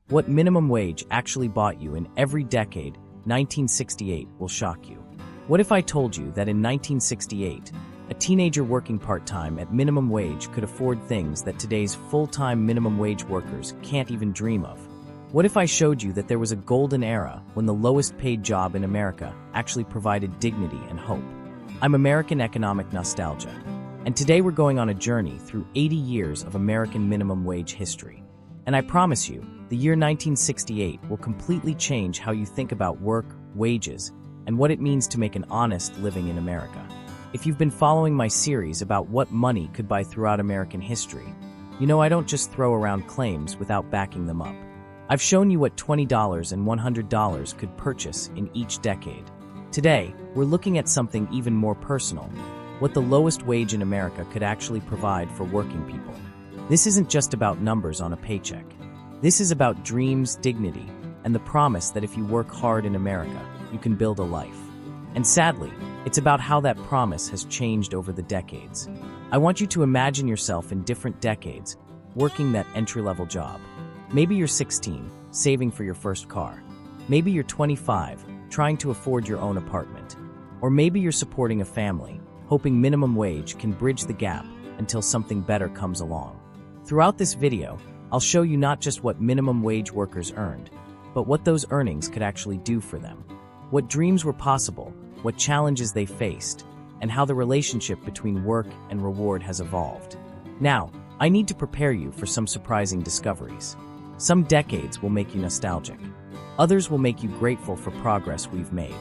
What minimum wage actually bought you in every decade, 1968 will shock you. What if I told you that in 1968, a teenager working part-time at minimum wage could afford things that today's full-time minimum wage workers can't even dream of? What if I showed you that there was a golden era when the lowest paid job in America actually provided dignity and hope? I'm American Economic Nostalgia, and today we're going on a journey through 80 years of American minimum wage history. And I promise you, the year 1968 will completely change how you think about work, wages, and what it means to make an honest living in America. If you've been following my series about what money could buy throughout American history, you know I don't just throw around claims without backing them up. I've shown you what $20 and $100 could purchase in each decade. Today, we're looking at something even more personal, what the lowest wage in America could actually provide for working people. This isn't just about numbers on a paycheck. This is about dreams, dignity, and the promise that if you work hard in America, you can build a life. And sadly, it's about how that promise has changed over the decades. I want you to imagine yourself in different decades, working that entry-level job. Maybe you're 16, saving for your first car. Maybe you're 25, trying to afford your own apartment. Or maybe you're supporting a family, hoping minimum wage can bridge the gap until something better comes along. Throughout this video, I'll show you not just what minimum wage workers earned, but what those earnings could actually do for them. What dreams were possible, what challenges they faced, and how the relationship between work and reward has evolved. Now, I need to prepare you for some surprising discoveries. Some decades will make you nostalgic. Others will make you grateful for progress we've made.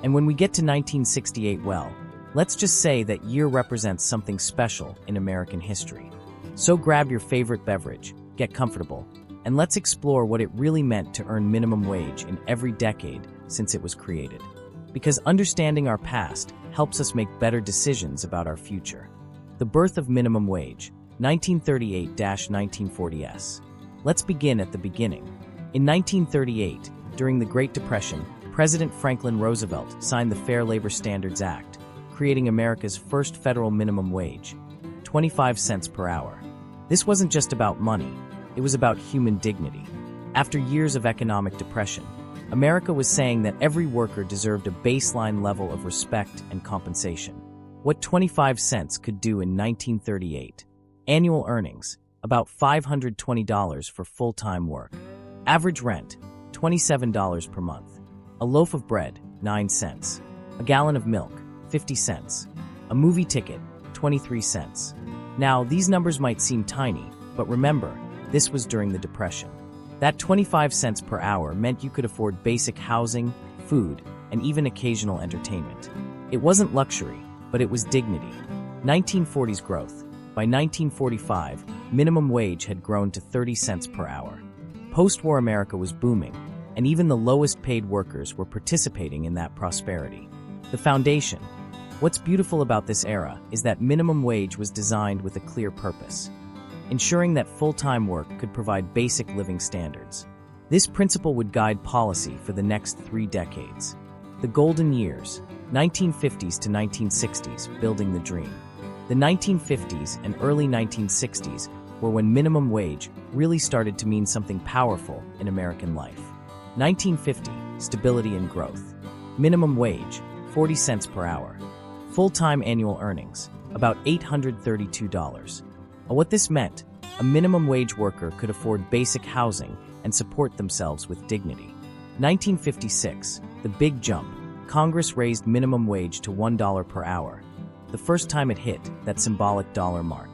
And when we get to 1968, well, let's just say that year represents something special in American history. So grab your favorite beverage, get comfortable, and let's explore what it really meant to earn minimum wage in every decade since it was created. Because understanding our past helps us make better decisions about our future. The birth of minimum wage, 1938-1940s. Let's begin at the beginning. In 1938, during the Great Depression, President Franklin Roosevelt signed the Fair Labor Standards Act, creating America's first federal minimum wage, 25 cents per hour. This wasn't just about money, it was about human dignity. After years of economic depression, America was saying that every worker deserved a baseline level of respect and compensation. What 25 cents could do in 1938? Annual earnings, about $520 for full-time work. Average rent, $27 per month. A loaf of bread, 9 cents. A gallon of milk, 50 cents. A movie ticket, 23 cents. Now, these numbers might seem tiny, but remember, this was during the Depression. That 25 cents per hour meant you could afford basic housing, food, and even occasional entertainment. It wasn't luxury, but it was dignity. 1940s growth. By 1945, minimum wage had grown to 30 cents per hour. Post-war America was booming, and even the lowest paid workers were participating in that prosperity. The foundation. What's beautiful about this era is that minimum wage was designed with a clear purpose, ensuring that full-time work could provide basic living standards. This principle would guide policy for the next 3 decades. The golden years, 1950s to 1960s, building the dream. The 1950s and early 1960s were when minimum wage really started to mean something powerful in American life. 1950, stability and growth. Minimum wage, 40 cents per hour. Full-time annual earnings, about $832. What this meant, a minimum wage worker could afford basic housing and support themselves with dignity. 1956, the big jump. Congress raised minimum wage to $1 per hour, the first time it hit that symbolic dollar mark.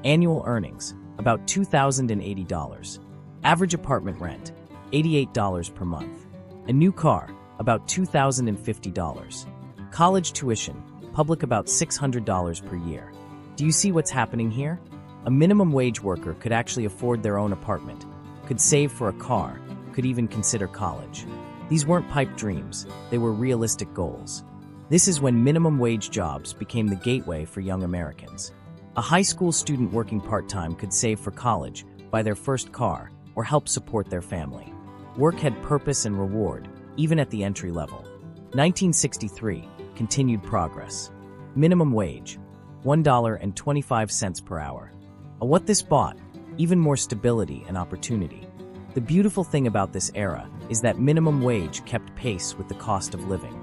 Annual earnings, about $2,080. Average apartment rent, $88 per month. A new car, about $2,050. College tuition, public about $600 per year. Do you see what's happening here? A minimum wage worker could actually afford their own apartment, could save for a car, could even consider college. These weren't pipe dreams, they were realistic goals. This is when minimum wage jobs became the gateway for young Americans. A high school student working part-time could save for college, buy their first car, or help support their family. Work had purpose and reward, even at the entry level. 1963, continued progress. Minimum wage, $1.25 per hour. What this bought, even more stability and opportunity. The beautiful thing about this era is that minimum wage kept pace with the cost of living.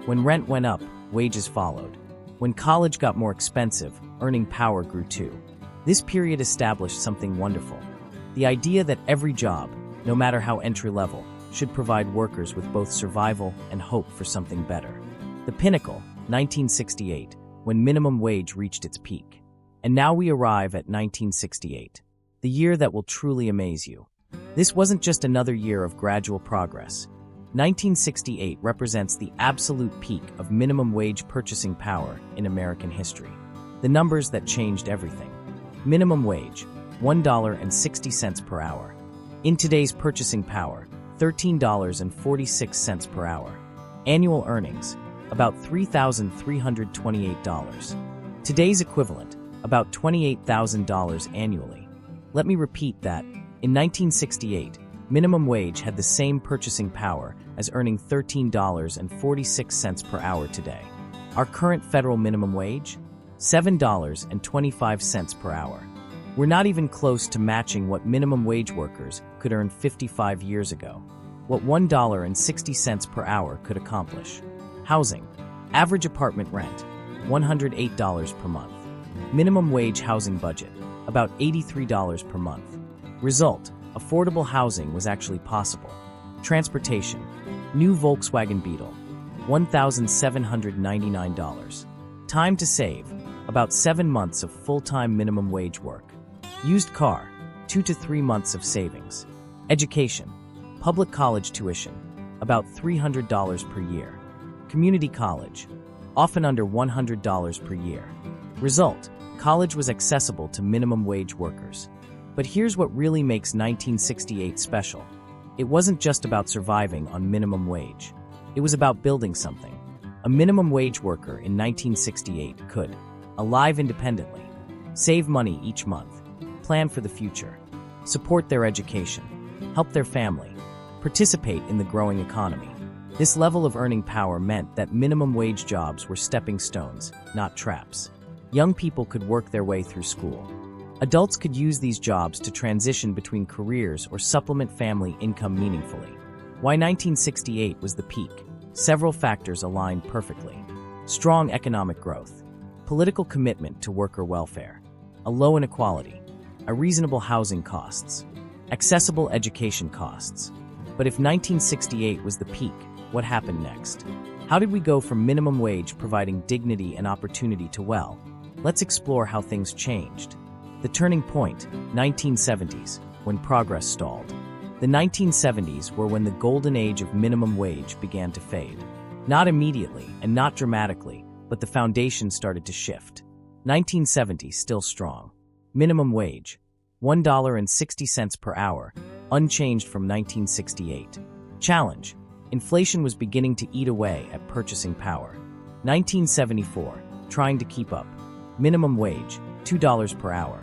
When rent went up, wages followed. When college got more expensive, earning power grew too. This period established something wonderful. The idea that every job, no matter how entry-level, should provide workers with both survival and hope for something better. The pinnacle, 1968, when minimum wage reached its peak. And now we arrive at 1968, the year that will truly amaze you. This wasn't just another year of gradual progress. 1968 represents the absolute peak of minimum wage purchasing power in American history. The numbers that changed everything. Minimum wage, $1.60 per hour. In today's purchasing power, $13.46 per hour. Annual earnings, about $3,328. Today's equivalent, about $28,000 annually. Let me repeat that. In 1968, minimum wage had the same purchasing power as earning $13.46 per hour today. Our current federal minimum wage? $7.25 per hour. We're not even close to matching what minimum wage workers could earn 55 years ago. What $1.60 per hour could accomplish. Housing. Average apartment rent, $108 per month. Minimum wage housing budget, about $83 per month. Result, affordable housing was actually possible. Transportation. New Volkswagen Beetle, $1,799. Time to save, about 7 months of full-time minimum wage work. Used car, 2 to 3 months of savings. Education. Public college tuition, about $300 per year. Community college, often under $100 per year. Result, college was accessible to minimum wage workers. But here's what really makes 1968 special. It wasn't just about surviving on minimum wage. It was about building something. A minimum wage worker in 1968 could, alive independently, save money each month, plan for the future, support their education, help their family, participate in the growing economy. This level of earning power meant that minimum wage jobs were stepping stones, not traps. Young people could work their way through school. Adults could use these jobs to transition between careers or supplement family income meaningfully. Why 1968 was the peak? Several factors aligned perfectly. Strong economic growth, political commitment to worker welfare, a low inequality, a reasonable housing costs, accessible education costs. But if 1968 was the peak, what happened next? How did we go from minimum wage providing dignity and opportunity to, well, let's explore how things changed. The turning point, 1970s, when progress stalled. The 1970s were when the golden age of minimum wage began to fade. Not immediately and not dramatically, but the foundation started to shift. 1970 still strong. Minimum wage, $1.60 per hour, unchanged from 1968. Challenge, inflation was beginning to eat away at purchasing power. 1974, trying to keep up. Minimum wage, $2 per hour.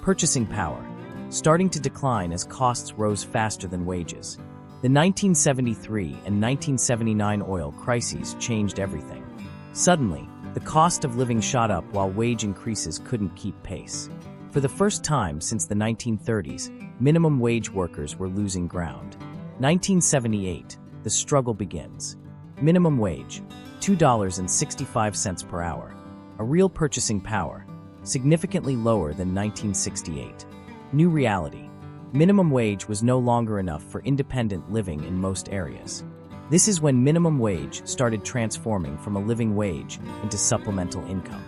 Purchasing power, starting to decline as costs rose faster than wages. The 1973 and 1979 oil crises changed everything. Suddenly, the cost of living shot up while wage increases couldn't keep pace. For the first time since the 1930s, minimum wage workers were losing ground. 1978, the struggle begins. Minimum wage, $2.65 per hour. A real purchasing power, significantly lower than 1968. New reality. Minimum wage was no longer enough for independent living in most areas. This is when minimum wage started transforming from a living wage into supplemental income.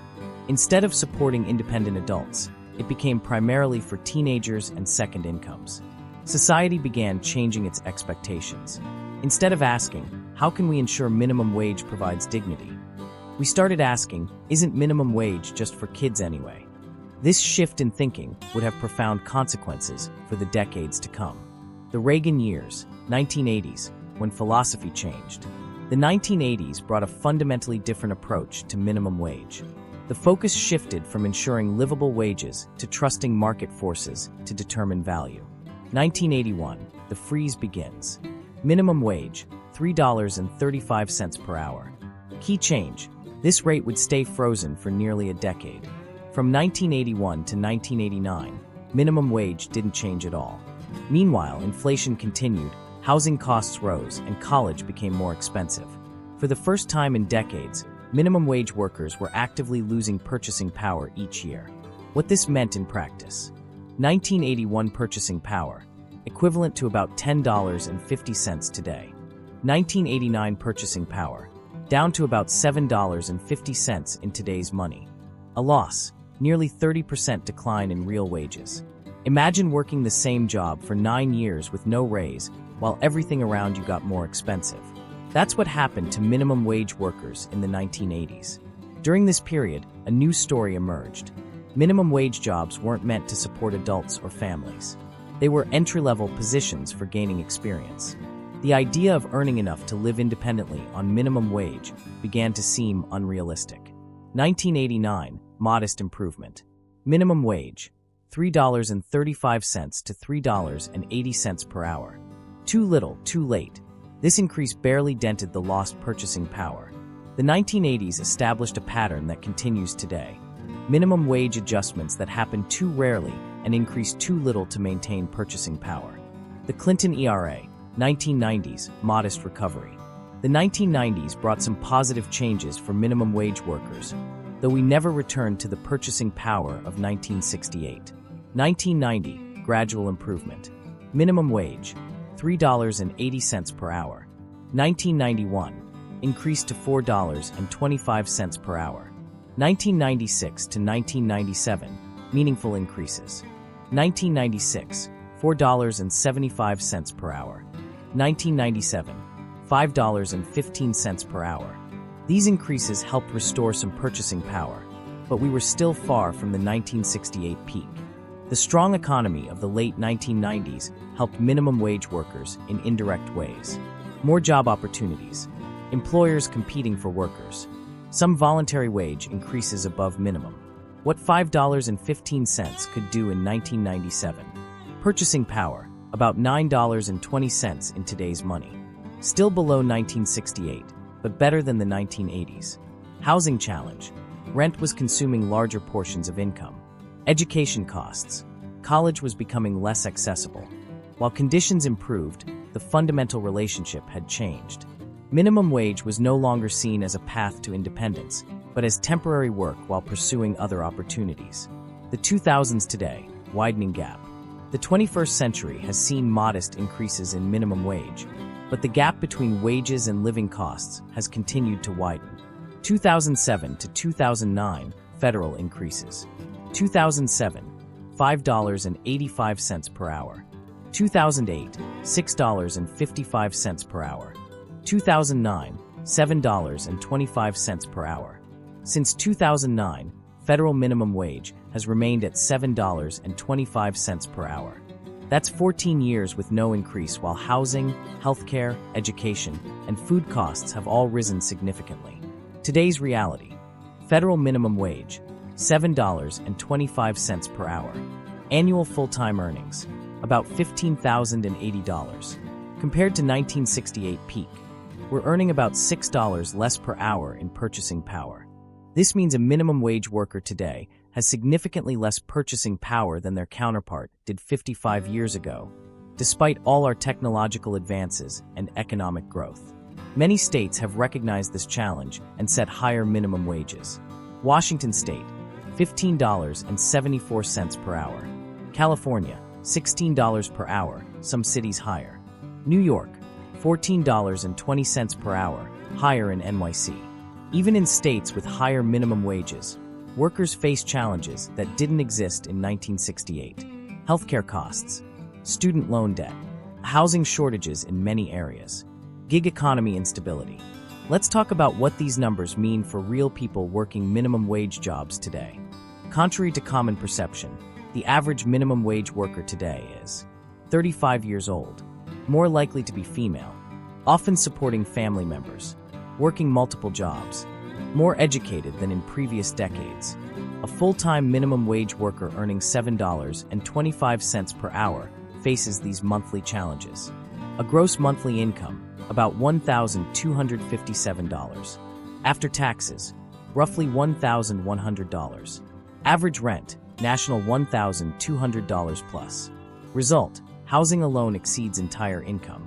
Instead of supporting independent adults, it became primarily for teenagers and second incomes. Society began changing its expectations. Instead of asking, how can we ensure minimum wage provides dignity? We started asking, isn't minimum wage just for kids anyway? This shift in thinking would have profound consequences for the decades to come. The Reagan years, 1980s, when philosophy changed. The 1980s brought a fundamentally different approach to minimum wage. The focus shifted from ensuring livable wages to trusting market forces to determine value. 1981, the freeze begins. Minimum wage, $3.35 per hour. Key change, this rate would stay frozen for nearly a decade. From 1981 to 1989, minimum wage didn't change at all. Meanwhile, inflation continued, housing costs rose, and college became more expensive. For the first time in decades, minimum wage workers were actively losing purchasing power each year. What this meant in practice: 1981 purchasing power, equivalent to about $10.50 today. 1989 purchasing power, down to about $7.50 in today's money. A loss, nearly 30% decline in real wages. Imagine working the same job for 9 years with no raise, while everything around you got more expensive. That's what happened to minimum wage workers in the 1980s. During this period, a new story emerged. Minimum wage jobs weren't meant to support adults or families. They were entry-level positions for gaining experience. The idea of earning enough to live independently on minimum wage began to seem unrealistic. 1989, modest improvement. Minimum wage, $3.35 to $3.80 per hour. Too little, too late. This increase barely dented the lost purchasing power. The 1980s established a pattern that continues today. Minimum wage adjustments that happen too rarely and increase too little to maintain purchasing power. The Clinton ERA, 1990s, modest recovery. The 1990s brought some positive changes for minimum wage workers, though we never returned to the purchasing power of 1968. 1990, gradual improvement. Minimum wage, $3.80 per hour. 1991, increased to $4.25 per hour. 1996 to 1997, meaningful increases. 1996, $4.75 per hour. 1997, $5.15 per hour. These increases helped restore some purchasing power, but we were still far from the 1968 peak. The strong economy of the late 1990s helped minimum wage workers in indirect ways. More job opportunities, employers competing for workers, some voluntary wage increases above minimum. What $5.15 could do in 1997. Purchasing power, about $9.20 in today's money. Still below 1968, but better than the 1980s. Housing challenge, rent was consuming larger portions of income. Education costs, college was becoming less accessible. While conditions improved, the fundamental relationship had changed. Minimum wage was no longer seen as a path to independence, but as temporary work while pursuing other opportunities. The 2000s today, widening gap. The 21st century has seen modest increases in minimum wage, but the gap between wages and living costs has continued to widen. 2007 to 2009, federal increases. 2007, $5.85 per hour. 2008, $6.55 per hour. 2009, $7.25 per hour. Since 2009, federal minimum wage has remained at $7.25 per hour. That's 14 years with no increase, while housing, healthcare, education, and food costs have all risen significantly. Today's reality: federal minimum wage, $7.25 per hour. Annual full-time earnings, about $15,080. Compared to 1968 peak, we're earning about $6 less per hour in purchasing power. This means a minimum wage worker today has significantly less purchasing power than their counterpart did 55 years ago, despite all our technological advances and economic growth. Many states have recognized this challenge and set higher minimum wages. Washington State, $15.74 per hour. California, $16 per hour, some cities higher. New York, $14.20 per hour, higher in NYC. Even in states with higher minimum wages, workers face challenges that didn't exist in 1968. Healthcare costs, student loan debt, housing shortages in many areas, gig economy instability. Let's talk about what these numbers mean for real people working minimum wage jobs today. Contrary to common perception, the average minimum wage worker today is 35 years old, more likely to be female, often supporting family members, working multiple jobs, more educated than in previous decades. A full-time minimum wage worker earning $7.25 per hour faces these monthly challenges. A gross monthly income, about $1,257. After taxes, roughly $1,100. Average rent, national $1,200 plus. Result: housing alone exceeds entire income.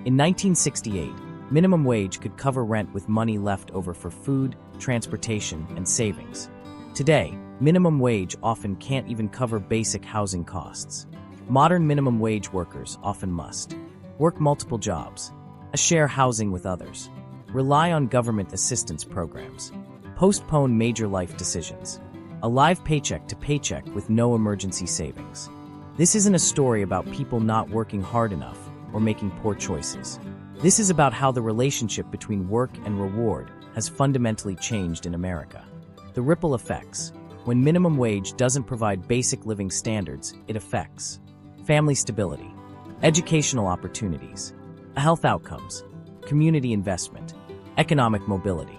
In 1968, minimum wage could cover rent with money left over for food, transportation, and savings. Today, minimum wage often can't even cover basic housing costs. Modern minimum wage workers often must work multiple jobs, share housing with others, rely on government assistance programs, postpone major life decisions, a live paycheck to paycheck with no emergency savings. This isn't a story about people not working hard enough or making poor choices. This is about how the relationship between work and reward has fundamentally changed in America. The ripple effects. When minimum wage doesn't provide basic living standards, it affects family stability, educational opportunities, health outcomes, community investment, economic mobility.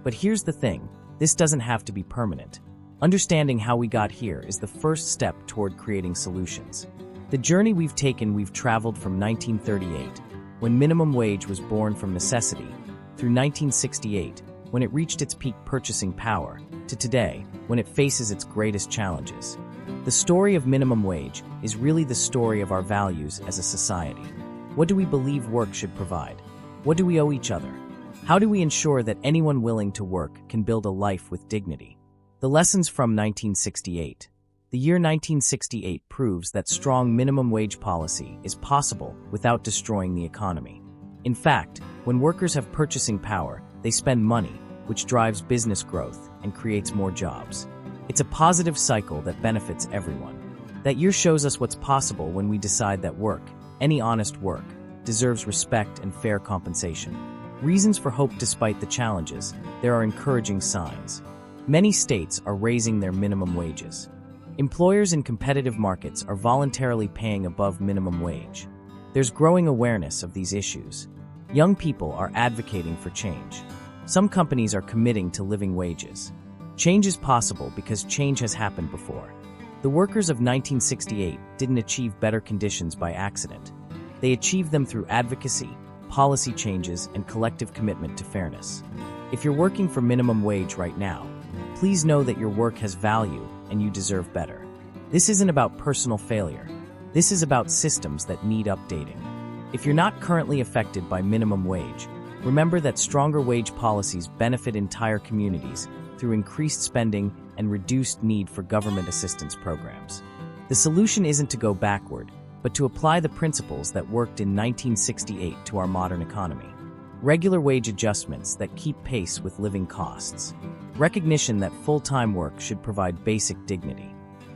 But here's the thing, this doesn't have to be permanent. Understanding how we got here is the first step toward creating solutions. The journey we've traveled from 1938, when minimum wage was born from necessity, through 1968, when it reached its peak purchasing power, to today, when it faces its greatest challenges. The story of minimum wage is really the story of our values as a society. What do we believe work should provide? What do we owe each other? How do we ensure that anyone willing to work can build a life with dignity? The lessons from 1968. The year 1968 proves that strong minimum wage policy is possible without destroying the economy. In fact, when workers have purchasing power, they spend money, which drives business growth and creates more jobs. It's a positive cycle that benefits everyone. That year shows us what's possible when we decide that work, any honest work, deserves respect and fair compensation. Reasons for hope despite the challenges. There are encouraging signs. Many states are raising their minimum wages. Employers in competitive markets are voluntarily paying above minimum wage. There's growing awareness of these issues. Young people are advocating for change. Some companies are committing to living wages. Change is possible because change has happened before. The workers of 1968 didn't achieve better conditions by accident. They achieved them through advocacy, policy changes, and collective commitment to fairness. If you're working for minimum wage right now, please know that your work has value and you deserve better. This isn't about personal failure. This is about systems that need updating. If you're not currently affected by minimum wage, remember that stronger wage policies benefit entire communities through increased spending and reduced need for government assistance programs. The solution isn't to go backward, but to apply the principles that worked in 1968 to our modern economy. Regular wage adjustments that keep pace with living costs. Recognition that full-time work should provide basic dignity.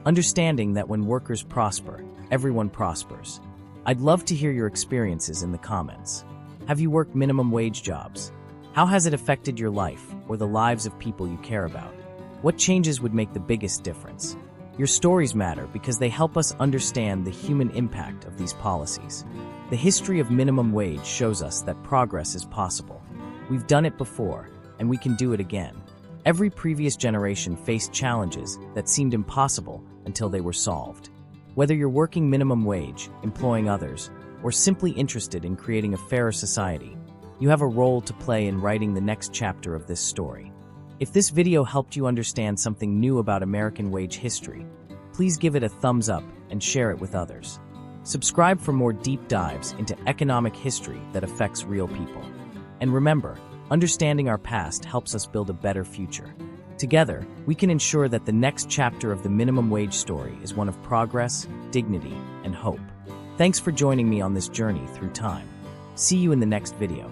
Understanding that when workers prosper, everyone prospers. I'd love to hear your experiences in the comments. Have you worked minimum wage jobs? How has it affected your life or the lives of people you care about? What changes would make the biggest difference? Your stories matter because they help us understand the human impact of these policies. The history of minimum wage shows us that progress is possible. We've done it before, and we can do it again. Every previous generation faced challenges that seemed impossible until they were solved. Whether you're working minimum wage, employing others, or simply interested in creating a fairer society, you have a role to play in writing the next chapter of this story. If this video helped you understand something new about American wage history, please give it a thumbs up and share it with others. Subscribe for more deep dives into economic history that affects real people. And remember, understanding our past helps us build a better future. Together, we can ensure that the next chapter of the minimum wage story is one of progress, dignity, and hope. Thanks for joining me on this journey through time. See you in the next video.